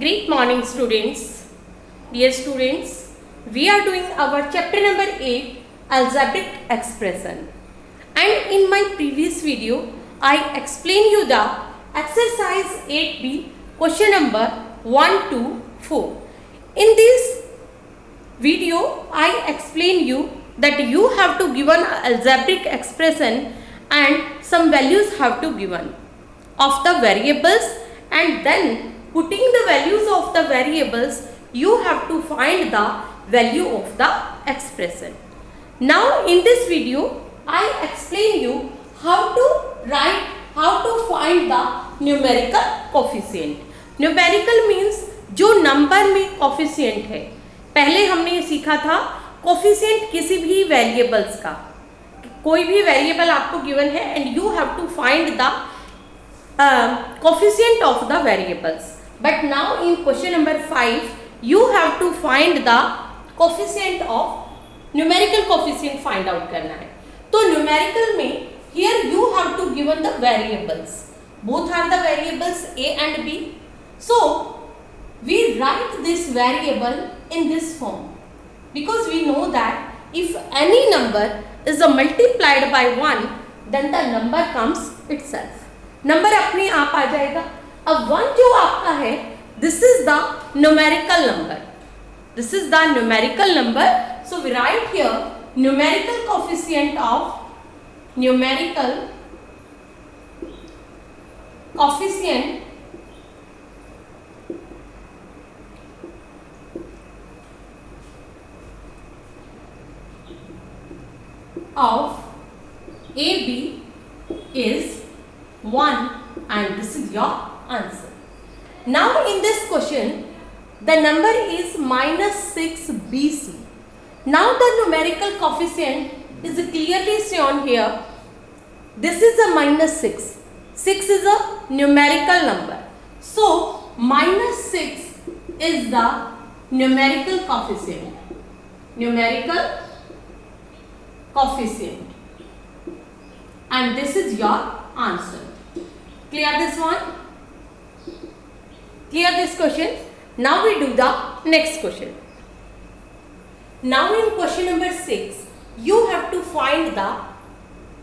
Great morning students. Dear students, we are doing our chapter number 8 algebraic expression, and in my previous video I explained you the exercise 8b question number 1 to 4. In this video I explain you that you have to given algebraic expression and some values have to given of the variables, and then putting the values of the variables you have to find the value of the expression. Now in this video I explain you how to find the numerical coefficient. Numerical means जो number में coefficient है. पहले हमने ये सीखा था coefficient किसी भी वेरिएबल्स का, कोई भी वेरिएबल आपको गिवन है and you have to find the coefficient of the variables. But now in question number 5 you have to find the coefficient of numerical coefficient find out करना है. तो numerical में here you have to given the variables. Both are the variables a and b. So we write this variable in this form because we know that if any number is multiplied by 1 then the number comes itself. Number अपने आप आ जाएगा. अब 1 जो आपका है this is the numerical number. This is the numerical number. So we write here numerical coefficient of AB is 1 and this is your answer. Now in this question the number is minus 6 BC. Now the numerical coefficient is clearly shown here. This is a minus 6. 6 is a numerical number. So minus 6 is the numerical coefficient. Numerical coefficient. And this is your answer. Clear this one? Clear this question? Now we do the next question. Now in question number 6 you have to find the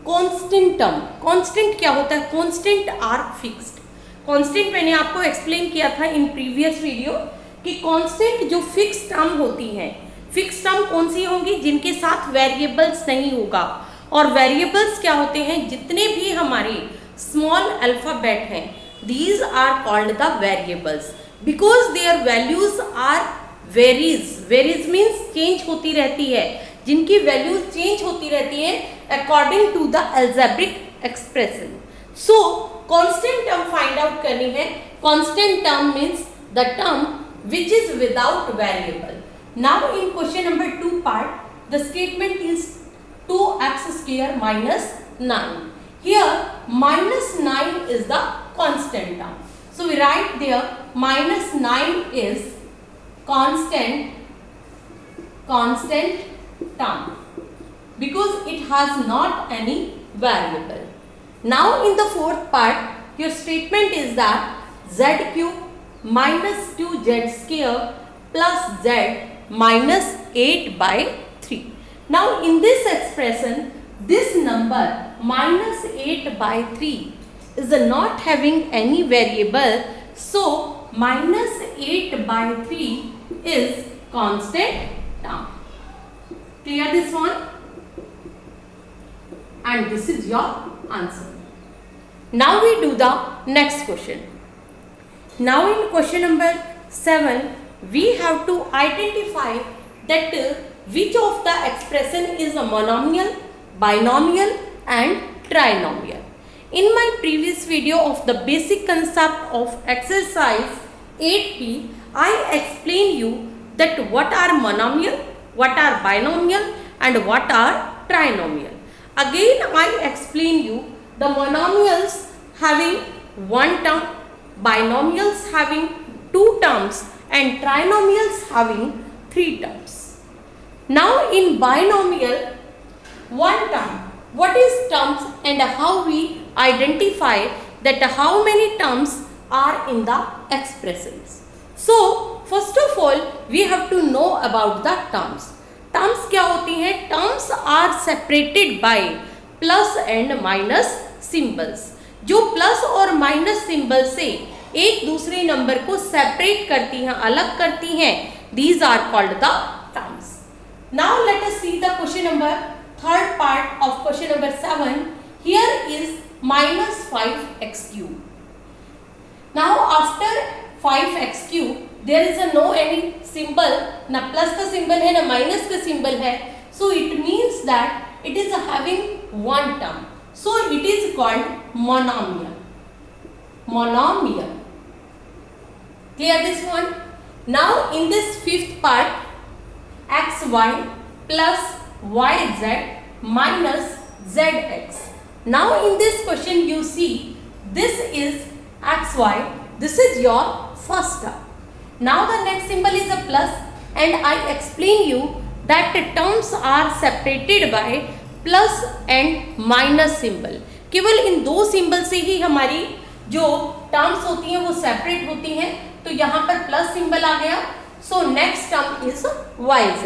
constant term. Constant क्या होता है? Constant are fixed. Constant मैंने आपको explain किया था in previous video कि constant जो fixed term होती हैं, fixed term कौन सी होंगी? जिनके साथ variables नहीं होगा. और variables क्या होते हैं? जितने भी हमारे small alphabet हैं, these are called the variables because their values are varies. Varies means change होती रहती है, जिनकी values change होती रहती है according to the algebraic expression. So constant term find out करनी है. Constant term means the term which is without variable. Now in question number 2 part the statement is 2x square minus 9. Here minus 9 is the constant term. So we write there minus 9 is constant term because it has not any variable. Now in the fourth part your statement is that z cube minus 2z square plus z minus 8 by 3. Now in this expression this number minus 8 by 3 is not having any variable, so minus 8 by 3 is constant term. Clear this one? And this is your answer. Now we do the next question. Now in question number 7 we have to identify that which of the expression is a monomial, binomial and trinomial. In my previous video of the basic concept of exercise 8p I explained you that what are monomial, what are binomial and what are trinomial. Again I explain you the monomials having one term, binomials having two terms and trinomials having three terms. Now in binomial one term, what is terms and how we identify that how many terms are in the expressions. So first of all we have to know about the terms. Terms क्या होती हैं? Terms are separated by plus and minus symbols. जो plus और minus symbol से एक दूसरे number को separate करती हैं, अलग करती हैं, these are called the terms. Now let us see the question number third part of question number 7. Here is -5x cube. Now after 5x cube there is a no any symbol, ना plus का symbol है ना minus का symbol है, so it means that it is having one term, so it is called monomial. Monomial. Clear this one? Now in this fifth part, xy plus yz minus zx. Now in this question you see this is xy, this is your first term. Now the next symbol is a plus, and I explain you that the terms are separated by plus and minus symbol. केवल इन दो symbol से ही हमारी जो terms होती हैं वो separate होती हैं. तो यहाँ पर प्लस सिंबल आ गया. So next term is yz.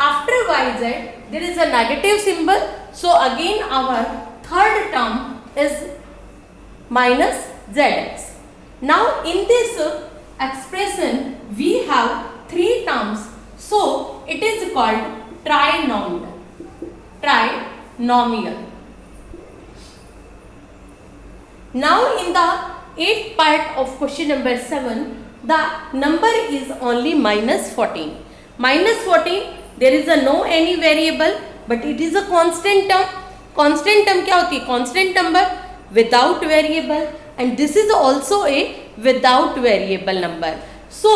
After yz there is a negative symbol, so again our third term is minus zx. Now in this expression we have three terms, so it is called trinomial. Trinomial. Now in the eighth part of question number 7, the number is only -14. -14, there is a no any variable, but it is a constant term. Constant term क्या होती है? Constant number without variable, and this is also a without variable number. So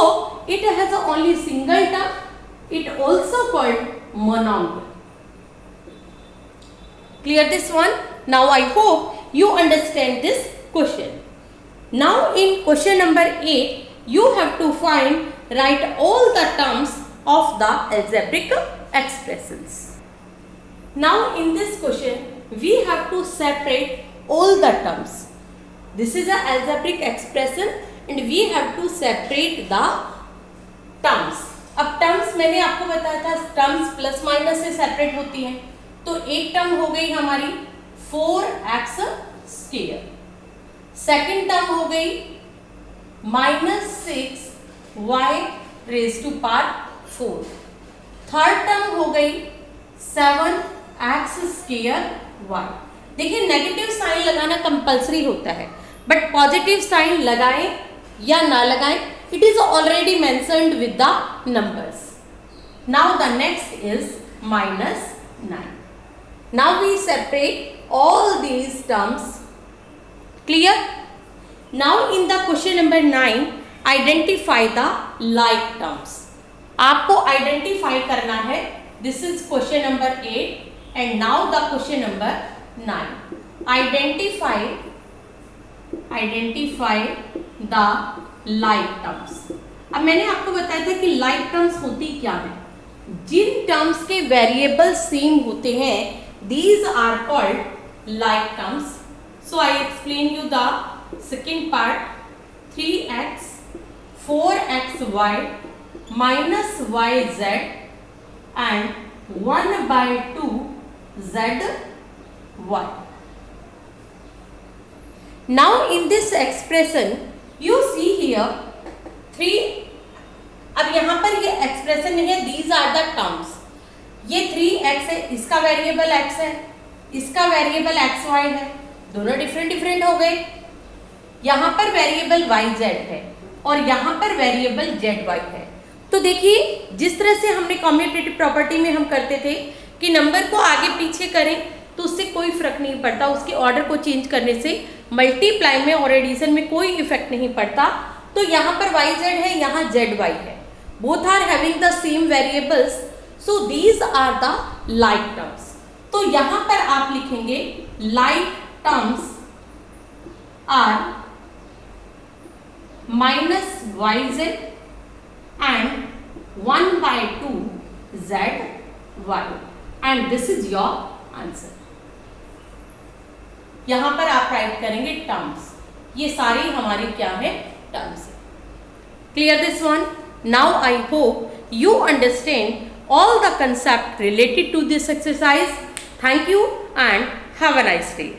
it has a only single term. It also called monomial. Clear this one? Now I hope you understand this question. Now in question number 8, you have to write all the terms of the algebraic expressions. Now in this question, we have to separate all the terms. This is an algebraic expression and we have to separate the terms. अब terms मैंने आपको बताया था, terms plus minus से separate होती हैं. तो एक टर्म हो गई हमारी 4x स्क्वायर. सेकेंड टर्म हो गई -6y raise to power 4. Third term हो गई 7x स्क्वायर y. देखिए नेगेटिव साइन लगाना कंपल्सरी होता है, बट पॉजिटिव साइन लगाएं या ना लगाएं, it is already mentioned with the numbers. Now the next is -9. Now we separate all these terms. Clear? Now in the question number 9, identify the like terms. आपको identify करना है. This is question number 8 and now the question number 9. Identify the like terms. अब मैंने आपको बताया था कि like terms होती क्या है. जिन terms के variable सेम होते हैं, these are called like terms. So I explain you the second part. 3x 4xy minus yz and 1/2 zy. Now in this expression you see here 3. अब यहाँ पर ये एक्सप्रेशन है, these are the terms. ये 3x है, इसका variable x है, इसका वेरिएबल xy है, दोनों डिफरेंट हो गए. यहाँ पर वेरिएबल yz है और यहाँ पर वेरिएबल zy है. तो देखिए जिस तरह से हमने कॉम्यूटेटिव प्रॉपर्टी में हम करते थे कि नंबर को आगे पीछे करें तो उससे कोई फर्क नहीं पड़ता, उसके ऑर्डर को चेंज करने से मल्टीप्लाई में और एडिशन में कोई इफेक्ट नहीं पड़ता. तो यहाँ पर yz है, यहाँ zy है. Both are having the same variables, so these are the like terms. तो यहाँ पर आप लिखेंगे like terms are -yz and 1/2 zy and this is your answer. यहां पर आप राइट करेंगे टर्म्स. ये सारी हमारी क्या है? टर्म्स है. Clear this one? Now I hope you understand all the concept related to this exercise. Thank you and have a nice day.